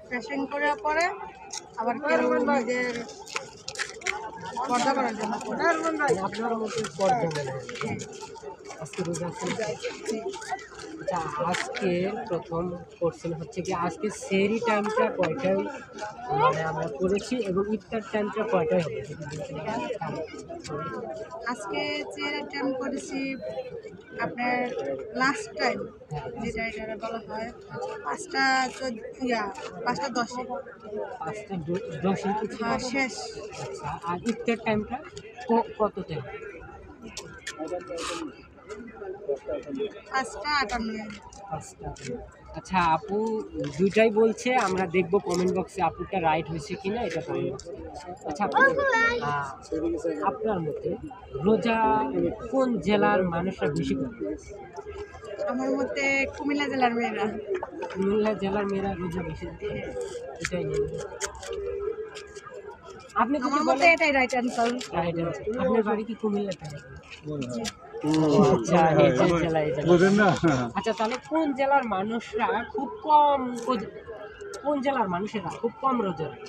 Fashion করার পরে আবার কেউ নিজের পর্দা করার জন্য করে। আপনার মতো পর্দা বলে আজকে রোজা আছে। আচ্ছা, আজকে প্রথম কোশ্চেন হচ্ছে কি আজকে সেহরি টাইমটা কয়টায় মানে আমরা করেছি এবং ইফতার টাইমটা কয়টায় হবে যদি বলতে পারেন। আজকে যে টাইম করেছি আপনার লাস্ট টাইম, যেটা এটা বলা হয় 5:10 5:10 কিছু। শেষ। আচ্ছা, আর ইফতার টাইমটা কত টাইম? 5:58। 5টা। আচ্ছা, আপু দুইটাই বলছে, আমরা দেখব কমেন্ট বক্সে আপুটা রাইট হয়েছে কিনা এটা কমেন্ট বক্সে। আচ্ছা আপু, আপনার মতে রোজা কোন জেলার মানুষরা বেশি করে? আমার মতে কুমিল্লা জেলার মেয়েরা। কুমিল্লা জেলার মেয়েরা রোজা বেশি করে? এটাই নিয়ে আপনি আমার যদি মতে বলেন এটাই রাইট অ্যান্সার। রাইট আছে। আপনার বাড়ি কি কুমিল্লাতে? আচ্ছা, এই যে জেলা এই জেলা। বুঝেন না? আচ্ছা, তাহলে কোন জেলার মানুষরা খুব কম কোন জেলার মানুষেরা খুব কম রোজা রাখে?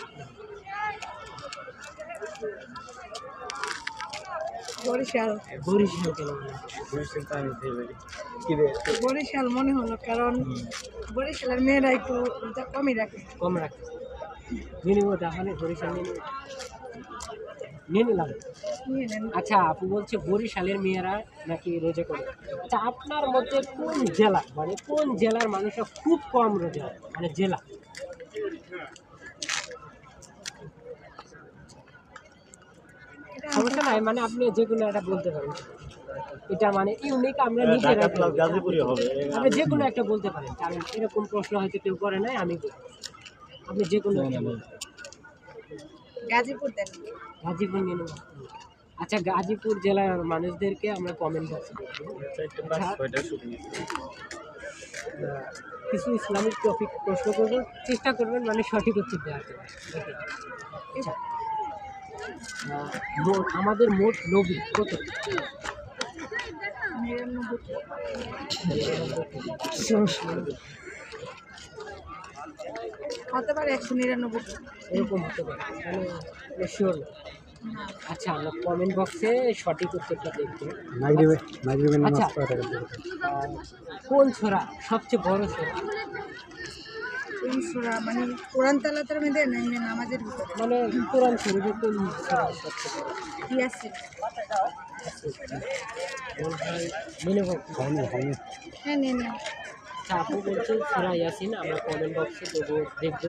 বরিশাল। বরিশাল কেন? বরিশাল মনে হলো কারণ বরিশালের মেয়েরা একটু রোজা কমই রাখে। কম রাখে। নিয়ে নিব তাহলে বরিশাল নিয়ে নিলাম। নিয়ে নেন। আচ্ছা, আপু বলছে বরিশালের মেয়েরা নাকি রোজা করে। আচ্ছা, আপনার মধ্যে কোন জেলা মানে কোন জেলার মানুষরা খুব কম রোজা মানে জেলা? সমস্যা নাই, মানে আপনি যে কোনো একটা বলতে পারেন। এটা মানে ইউনিক, আমরা নিজেরা গাজীপুরে হবে। আপনি যে কোনো একটা বলতে পারেন, কারণ এরকম প্রশ্ন হয়তো কেউ করে নাই, আমি বলি। আপনি যে কোনো একটা বলতে পারেন। গাজীপুর দেন। গাজীপুর নিয়ে নেব। আচ্ছা, গাজীপুর জেলার মানুষদেরকে আমরা কমেন্ট বক্সে কিছু ইসলামিক টপিক প্রশ্ন করবেন, চেষ্টা করবেন মানে সঠিক উত্তর দেওয়ার জন্য। আচ্ছা, আমাদের মোট নবী কত? 99 হতে পারে, 199 এরকম হতে পারে, মানে শিওর না। আচ্ছা, আমরা কমেন্ট বক্সে সঠিক উত্তরটা দেখবো। আচ্ছা, কোন ছোরা সবচেয়ে বড় ছোরা? কোন সূরা মানে কোরআন তেলাওয়াতের মধ্যে না এমনি নামাজের ভিতরে? মানে কোরআন শরীফে কোন ছোরা সবচেয়ে বড়? ইয়াসিন। মেনে বল। হ্যাঁ নিয়ে নেন। আচ্ছা, আপু বলছে ছোরা ইয়াসিন, আমরা কমেন্ট বক্সে দেখবো।